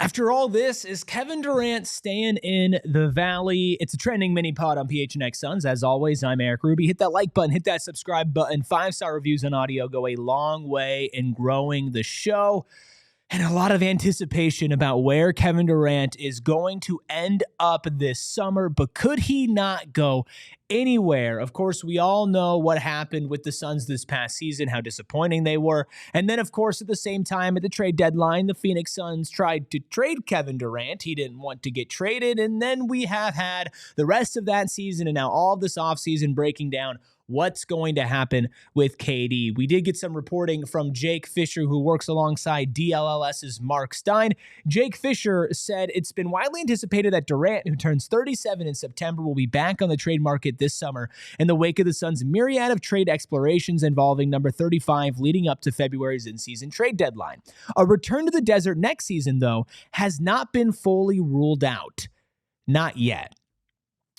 After all this, is Kevin Durant staying in the Valley? It's a trending mini pod on PHNX Suns. As always, I'm Erik Ruby. Hit that like button, hit that subscribe button. 5-star reviews on audio go a long way in growing the show. And a lot of anticipation about where Kevin Durant is going to end up this summer, but could he not go anywhere? Of course, we all know what happened with the Suns this past season, how disappointing they were. And then, of course, at the same time, at the trade deadline, the Phoenix Suns tried to trade Kevin Durant. He didn't want to get traded. And then we have had the rest of that season and now all of this offseason breaking down what's going to happen with KD. We did get some reporting from Jake Fischer, who works alongside DLLS's Mark Stein. Jake Fischer said it's been widely anticipated that Durant, who turns 37 in September, will be back on the trade market this summer in the wake of the Suns' myriad of trade explorations involving number 35 leading up to February's in-season trade deadline. A return to the desert next season, though, has not been fully ruled out. Not yet.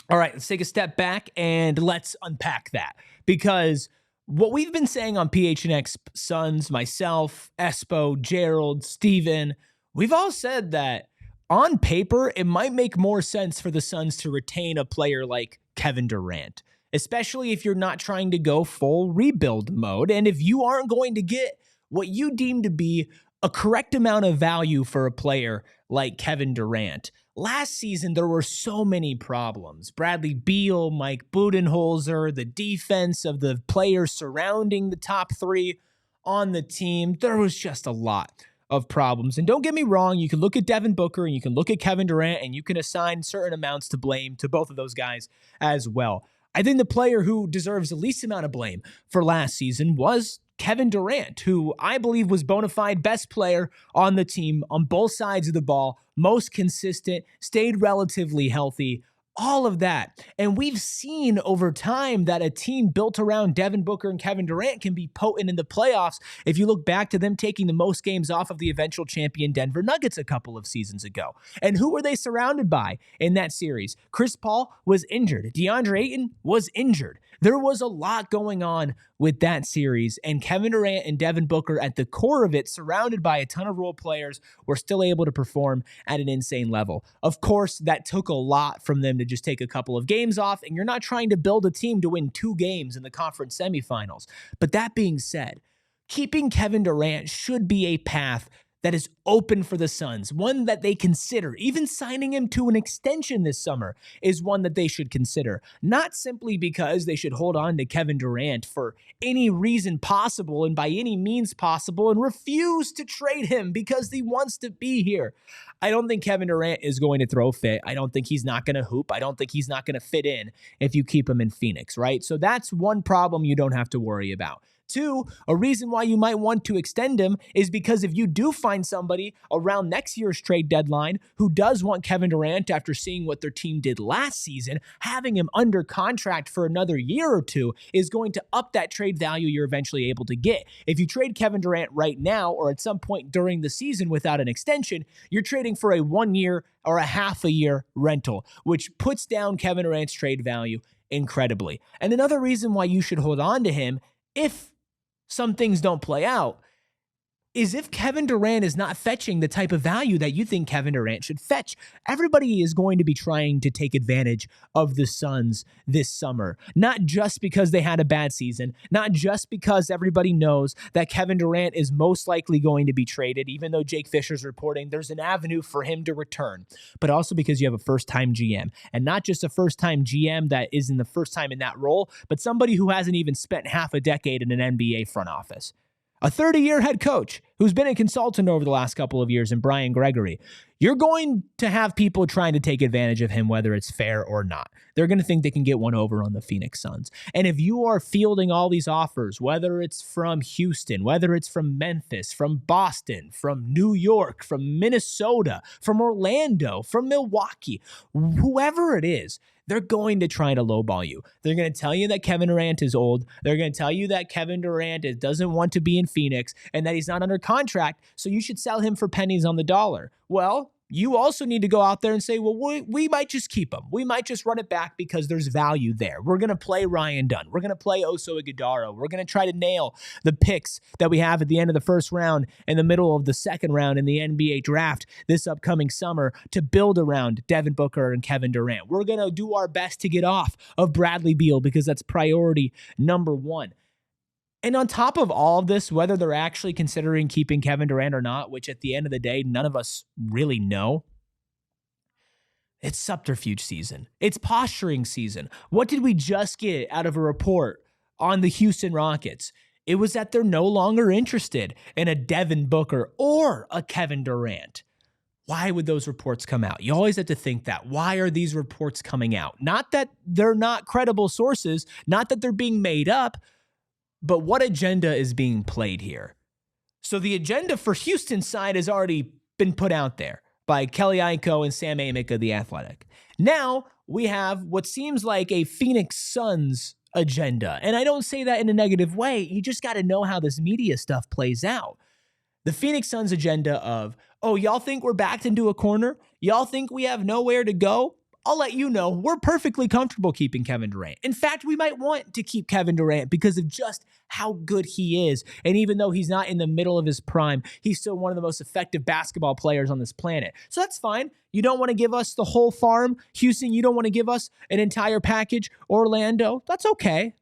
All right, let's take a step back and let's unpack that, because what we've been saying on PHNX Suns, myself, Espo, Gerald, Steven, we've all said that on paper, it might make more sense for the Suns to retain a player like Kevin Durant, especially if you're not trying to go full rebuild mode and if you aren't going to get what you deem to be a correct amount of value for a player like Kevin Durant. Last season, there were so many problems. Bradley Beal, Mike Budenholzer, the defense of the players surrounding the top three on the team. There was just a lot of problems. And don't get me wrong, you can look at Devin Booker and you can look at Kevin Durant and you can assign certain amounts to blame to both of those guys as well. I think the player who deserves the least amount of blame for last season was Kevin Durant, who I believe was bona fide best player on the team on both sides of the ball, most consistent, stayed relatively healthy, all of that. And we've seen over time that a team built around Devin Booker and Kevin Durant can be potent in the playoffs if you look back to them taking the most games off of the eventual champion Denver Nuggets a couple of seasons ago. And who were they surrounded by in that series? Chris Paul was injured. DeAndre Ayton was injured. There was a lot going on with that series, and Kevin Durant and Devin Booker at the core of it, surrounded by a ton of role players, were still able to perform at an insane level. Of course, that took a lot from them to just take a couple of games off, and you're not trying to build a team to win 2 games in the conference semifinals. But that being said, keeping Kevin Durant should be a path that is open for the Suns, one that they consider. Even signing him to an extension this summer is one that they should consider. Not simply because they should hold on to Kevin Durant for any reason possible and by any means possible and refuse to trade him because he wants to be here. I don't think Kevin Durant is going to throw a fit. I don't think he's not going to hoop. I don't think he's not going to fit in if you keep him in Phoenix, right? So that's one problem you don't have to worry about. 2, a reason why you might want to extend him is because if you do find somebody around next year's trade deadline who does want Kevin Durant after seeing what their team did last season, having him under contract for another year or 2 is going to up that trade value you're eventually able to get. If you trade Kevin Durant right now or at some point during the season without an extension, you're trading for a 1 year or a half a year rental, which puts down Kevin Durant's trade value incredibly. And another reason why you should hold on to him, if some things don't play out, is if Kevin Durant is not fetching the type of value that you think Kevin Durant should fetch. Everybody is going to be trying to take advantage of the Suns this summer, not just because they had a bad season, not just because everybody knows that Kevin Durant is most likely going to be traded, even though Jake Fischer's reporting there's an avenue for him to return, but also because you have a first-time GM, and not just a first-time GM that is in the first time in that role, but somebody who hasn't even spent half a decade in an NBA front office. A 30-year head coach who's been a consultant over the last couple of years in Brian Gregory. You're going to have people trying to take advantage of him, whether it's fair or not. They're going to think they can get one over on the Phoenix Suns. And if you are fielding all these offers, whether it's from Houston, whether it's from Memphis, from Boston, from New York, from Minnesota, from Orlando, from Milwaukee, whoever it is, they're going to try to lowball you. They're going to tell you that Kevin Durant is old. They're going to tell you that Kevin Durant doesn't want to be in Phoenix and that he's not under contract, so you should sell him for pennies on the dollar. Well, you also need to go out there and say, well, we might just keep him. We might just run it back because there's value there. We're going to play Ryan Dunn. We're going to play Oso Ighodaro. We're going to try to nail the picks that we have at the end of the first round and the middle of the second round in the NBA draft this upcoming summer to build around Devin Booker and Kevin Durant. We're going to do our best to get off of Bradley Beal because that's priority number one. And on top of all of this, whether they're actually considering keeping Kevin Durant or not, which at the end of the day, none of us really know, it's subterfuge season. It's posturing season. What did we just get out of a report on the Houston Rockets? It was that they're no longer interested in a Devin Booker or a Kevin Durant. Why would those reports come out? You always have to think that. Why are these reports coming out? Not that they're not credible sources, not that they're being made up, but what agenda is being played here? So the agenda for Houston's side has already been put out there by Kelly Iko and Sam Amick of The Athletic. Now we have what seems like a Phoenix Suns agenda. And I don't say that in a negative way. You just got to know how this media stuff plays out. The Phoenix Suns agenda of, oh, y'all think we're backed into a corner? Y'all think we have nowhere to go? I'll let you know, we're perfectly comfortable keeping Kevin Durant. In fact, we might want to keep Kevin Durant because of just how good he is. And even though he's not in the middle of his prime, he's still one of the most effective basketball players on this planet. So that's fine. You don't want to give us the whole farm. Houston, you don't want to give us an entire package. Orlando, that's okay.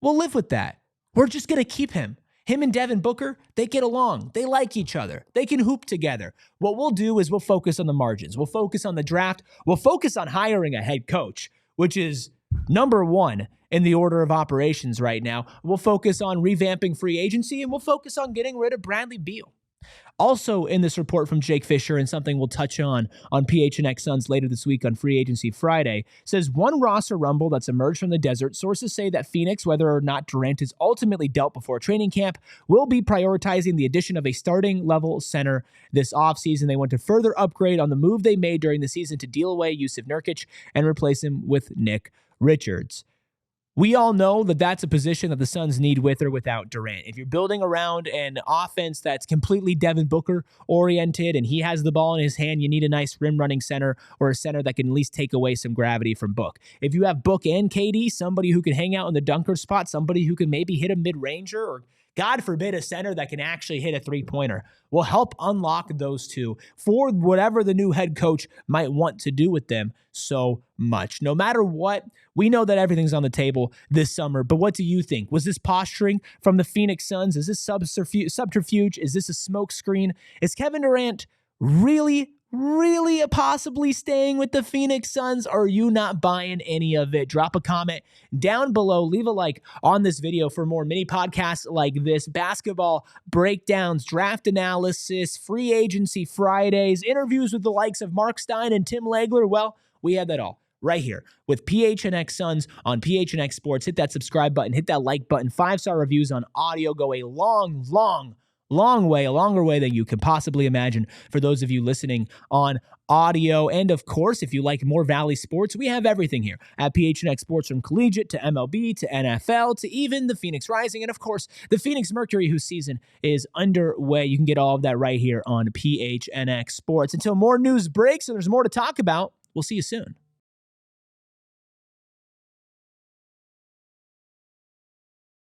We'll live with that. We're just going to keep him. Him and Devin Booker, they get along. They like each other. They can hoop together. What we'll do is we'll focus on the margins. We'll focus on the draft. We'll focus on hiring a head coach, which is number one in the order of operations right now. We'll focus on revamping free agency, and we'll focus on getting rid of Bradley Beal. Also in this report from Jake Fischer, and something we'll touch on PHNX Suns later this week on Free Agency Friday, says one roster rumble that's emerged from the desert. Sources say that Phoenix, whether or not Durant is ultimately dealt before training camp, will be prioritizing the addition of a starting level center this offseason. They want to further upgrade on the move they made during the season to deal away Jusuf Nurkic and replace him with Nick Richards. We all know that that's a position that the Suns need with or without Durant. If you're building around an offense that's completely Devin Booker oriented and he has the ball in his hand, you need a nice rim running center or a center that can at least take away some gravity from Book. If you have Book and KD, somebody who can hang out in the dunker spot, somebody who can maybe hit a mid-ranger, or God forbid a center that can actually hit a three-pointer, will help unlock those two for whatever the new head coach might want to do with them so much. No matter what, we know that everything's on the table this summer, but what do you think? Was this posturing from the Phoenix Suns? Is this subterfuge? Is this a smokescreen? Is Kevin Durant really possibly staying with the Phoenix Suns, or are you not buying any of it? Drop a comment down below. Leave a like on this video for more mini podcasts like this, basketball breakdowns, draft analysis, free agency Fridays, interviews with the likes of Mark Stein and Tim Legler. Well, we have that all right here with PHNX Suns on PHNX Sports. Hit that subscribe button, hit that like button. 5-star reviews on audio go a long way, a longer way than you can possibly imagine for those of you listening on audio. And of course, if you like more Valley sports, we have everything here at PHNX Sports, from collegiate to MLB to NFL to even the Phoenix Rising, and of course, the Phoenix Mercury, whose season is underway. You can get all of that right here on PHNX Sports. Until more news breaks and there's more to talk about, we'll see you soon.